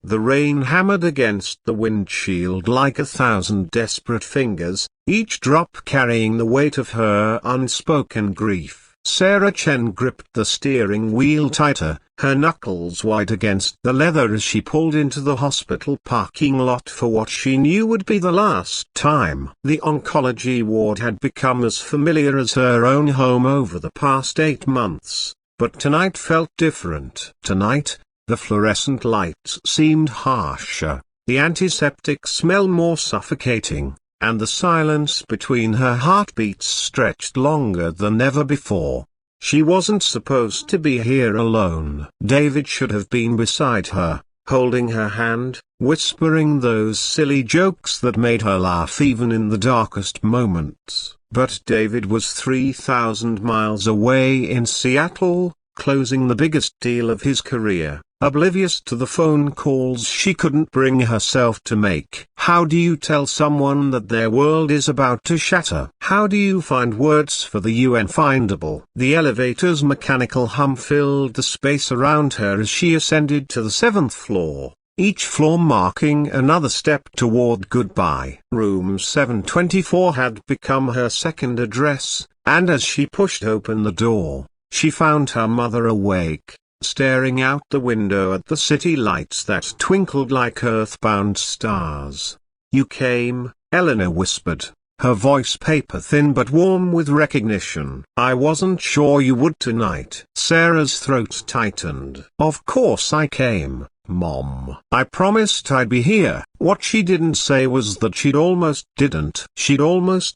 The rain hammered against the windshield like 1,000 desperate fingers, each drop carrying the weight of her unspoken grief. Sarah Chen gripped the steering wheel tighter, her knuckles white against the leather as she pulled into the hospital parking lot for what she knew would be the last time. The oncology ward had become as familiar as her own home over the past 8 months, but tonight felt different. Tonight, the fluorescent lights seemed harsher, the antiseptic smell more suffocating, and the silence between her heartbeats stretched longer than ever before. She wasn't supposed to be here alone. David should have been beside her, holding her hand, whispering those silly jokes that made her laugh even in the darkest moments. But David was 3,000 miles away in Seattle, closing the biggest deal of his career, oblivious to the phone calls she couldn't bring herself to make. How do you tell someone that their world is about to shatter? How do you find words for the unfindable? The elevator's mechanical hum filled the space around her as she ascended to the 7th floor, each floor marking another step toward goodbye. Room 724 had become her second address, and as she pushed open the door, she found her mother awake, staring out the window at the city lights that twinkled like earthbound stars. "You came," Eleanor whispered, her voice paper-thin but warm with recognition. "I wasn't sure you would tonight." Sarah's throat tightened. "Of course I came, Mom. I promised I'd be here." What she didn't say was that she'd almost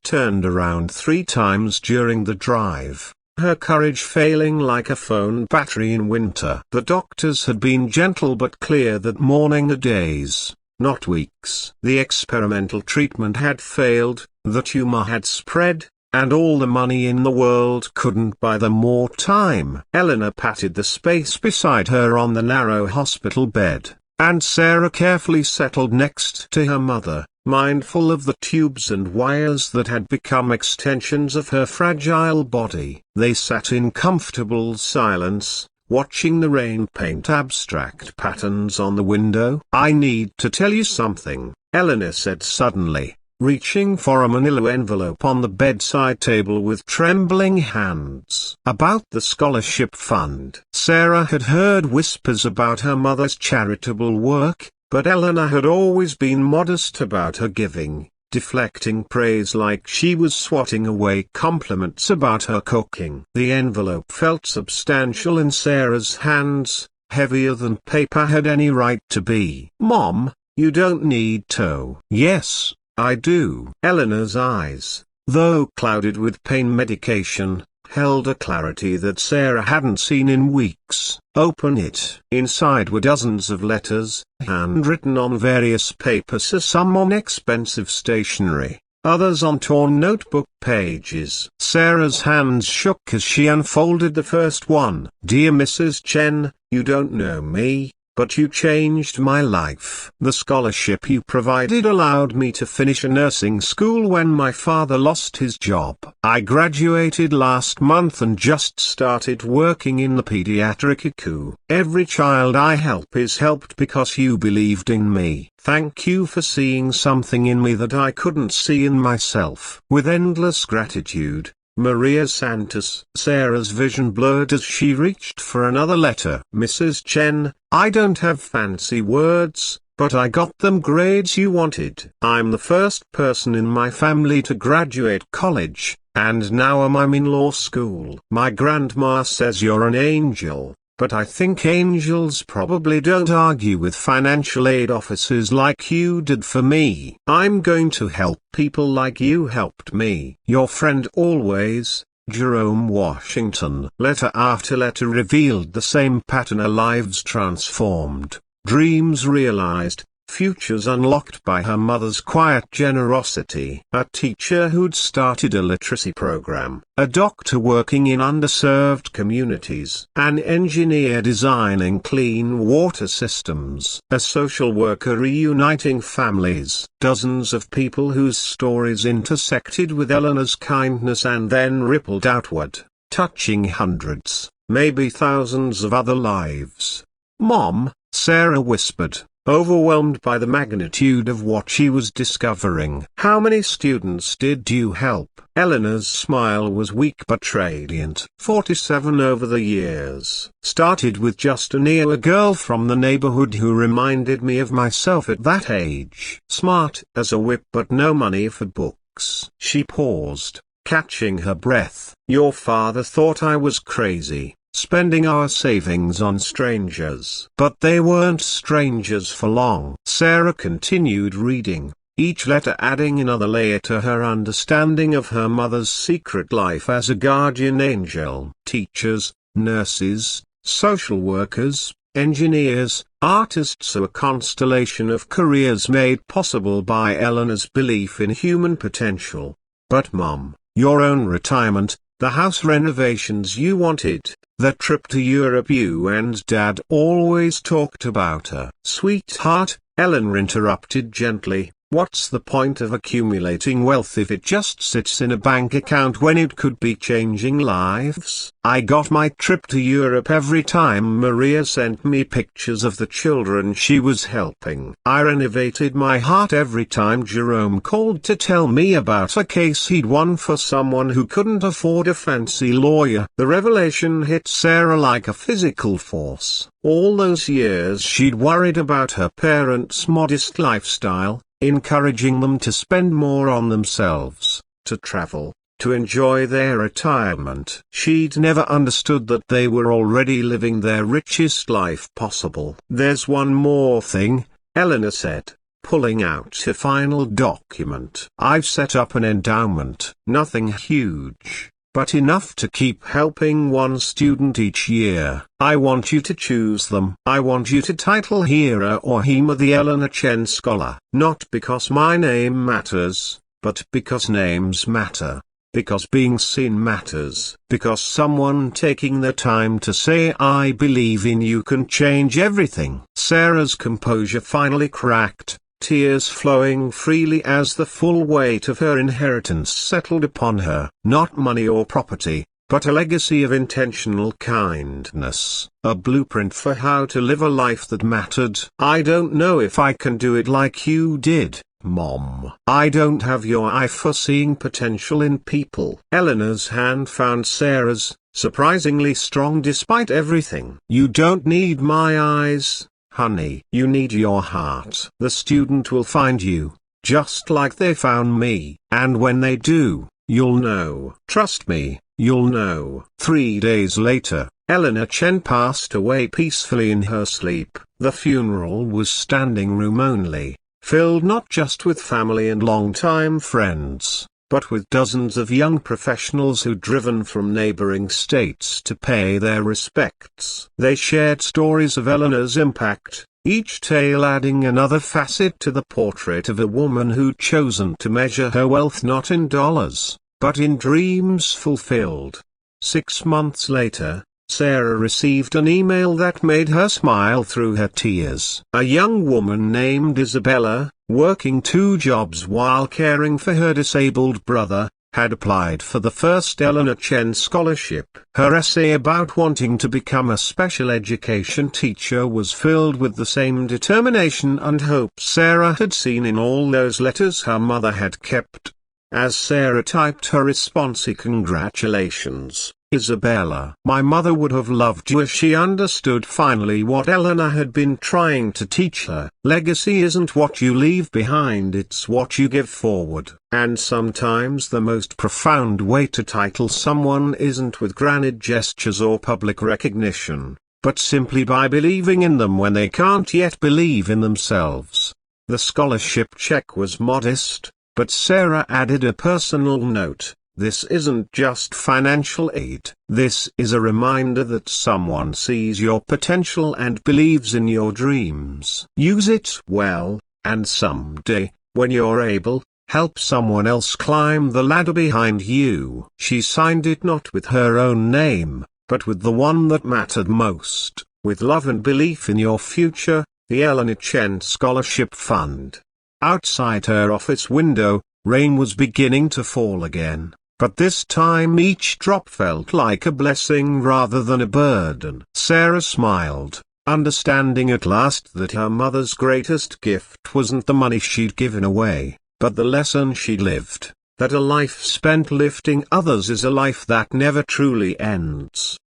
turned around 3 times during the drive, her courage failing like a phone battery in winter. The doctors had been gentle but clear that mourning are days, not weeks. The experimental treatment had failed, the tumor had spread, and all the money in the world couldn't buy them more time. Eleanor patted the space beside her on the narrow hospital bed, and Sarah carefully settled next to her mother, mindful of the tubes and wires that had become extensions of her fragile body. They sat in comfortable silence, watching the rain paint abstract patterns on the window. "I need to tell you something," Eleanor said suddenly, reaching for a manila envelope on the bedside table with trembling hands. "About the scholarship fund." Sarah had heard whispers about her mother's charitable work, but Eleanor had always been modest about her giving, deflecting praise like she was swatting away compliments about her cooking. The envelope felt substantial in Sarah's hands, heavier than paper had any right to be. "Mom, you don't need to." "Yes, I do." Eleanor's eyes, though clouded with pain medication, held a clarity that Sarah hadn't seen in weeks. "Open it." Inside were dozens of letters, handwritten on various papers, some on expensive stationery, others on torn notebook pages. Sarah's hands shook as she unfolded the first one. "Dear Mrs. Chen, you don't know me, but you changed my life. The scholarship you provided allowed me to finish a nursing school when my father lost his job. I graduated last month and just started working in the pediatric ICU. Every child I help is helped because you believed in me. Thank you for seeing something in me that I couldn't see in myself." With endless gratitude, Maria Santos. Sarah's vision blurred as she reached for another letter. "Mrs. Chen, I don't have fancy words, but I got them grades you wanted. I'm the first person in my family to graduate college, and now I'm in law school. My grandma says you're an angel, but I think angels probably don't argue with financial aid officers like you did for me. I'm going to help people like you helped me. Your friend always, Jerome Washington." Letter after letter revealed the same pattern: our lives transformed, dreams realized, futures unlocked by her mother's quiet generosity. A teacher who'd started a literacy program, a doctor working in underserved communities, an engineer designing clean water systems, a social worker reuniting families, dozens of people whose stories intersected with Eleanor's kindness and then rippled outward, touching hundreds, maybe thousands of other lives. "Mom," Sarah whispered, overwhelmed by the magnitude of what she was discovering. "How many students did you help?" Eleanor's smile was weak but radiant. 47 over the years. Started with just a girl from the neighborhood who reminded me of myself at that age. Smart as a whip but no money for books. She paused, catching her breath. "Your father thought I was crazy, spending our savings on strangers." But they weren't strangers for long. Sarah continued reading, each letter adding another layer to her understanding of her mother's secret life as a guardian angel. Teachers, nurses, social workers, engineers, artists, a constellation of careers made possible by Eleanor's belief in human potential. "But Mom, your own retirement, the house renovations you wanted, the trip to Europe you and Dad always talked about her." "Sweetheart," Eleanor interrupted gently, "what's the point of accumulating wealth if it just sits in a bank account when it could be changing lives? I got my trip to Europe every time Maria sent me pictures of the children she was helping. I renovated my heart every time Jerome called to tell me about a case he'd won for someone who couldn't afford a fancy lawyer." The revelation hit Sarah like a physical force. All those years she'd worried about her parents' modest lifestyle, encouraging them to spend more on themselves, to travel, to enjoy their retirement. She'd never understood that they were already living their richest life possible. "There's one more thing," Eleanor said, pulling out a final document. "I've set up an endowment. Nothing huge, but enough to keep helping one student each year. I want you to choose them. I want you to title Hira or Hema the Eleanor Chen Scholar. Not because my name matters, but because names matter. Because being seen matters. Because someone taking the time to say I believe in you can change everything." Sarah's composure finally cracked, tears flowing freely as the full weight of her inheritance settled upon her. Not money or property, but a legacy of intentional kindness, a blueprint for how to live a life that mattered. "I don't know if I can do it like you did, Mom. I don't have your eye for seeing potential in people." Eleanor's hand found Sarah's, surprisingly strong despite everything. "You don't need my eyes, honey. You need your heart. The student will find you, just like they found me. And when they do, you'll know. Trust me, you'll know." 3 days later, Eleanor Chen passed away peacefully in her sleep. The funeral was standing room only, filled not just with family and longtime friends, but with dozens of young professionals who'd driven from neighboring states to pay their respects. They shared stories of Eleanor's impact, each tale adding another facet to the portrait of a woman who'd chosen to measure her wealth not in dollars, but in dreams fulfilled. 6 months later, Sarah received an email that made her smile through her tears. A young woman named Isabella, working 2 jobs while caring for her disabled brother, had applied for the first Eleanor Chen Scholarship. Her essay about wanting to become a special education teacher was filled with the same determination and hope Sarah had seen in all those letters her mother had kept. As Sarah typed her response, "Congratulations, Isabella. My mother would have loved you," as she understood finally what Eleanor had been trying to teach her. Legacy isn't what you leave behind, it's what you give forward. And sometimes the most profound way to title someone isn't with grand gestures or public recognition, but simply by believing in them when they can't yet believe in themselves. The scholarship check was modest, but Sarah added a personal note. "This isn't just financial aid. This is a reminder that someone sees your potential and believes in your dreams. Use it well, and someday, when you're able, help someone else climb the ladder behind you." She signed it not with her own name, but with the one that mattered most, "With love and belief in your future, the Eleanor Chen Scholarship Fund." Outside her office window, rain was beginning to fall again, but this time each drop felt like a blessing rather than a burden. Sarah smiled, understanding at last that her mother's greatest gift wasn't the money she'd given away, but the lesson she'd lived, that a life spent lifting others is a life that never truly ends.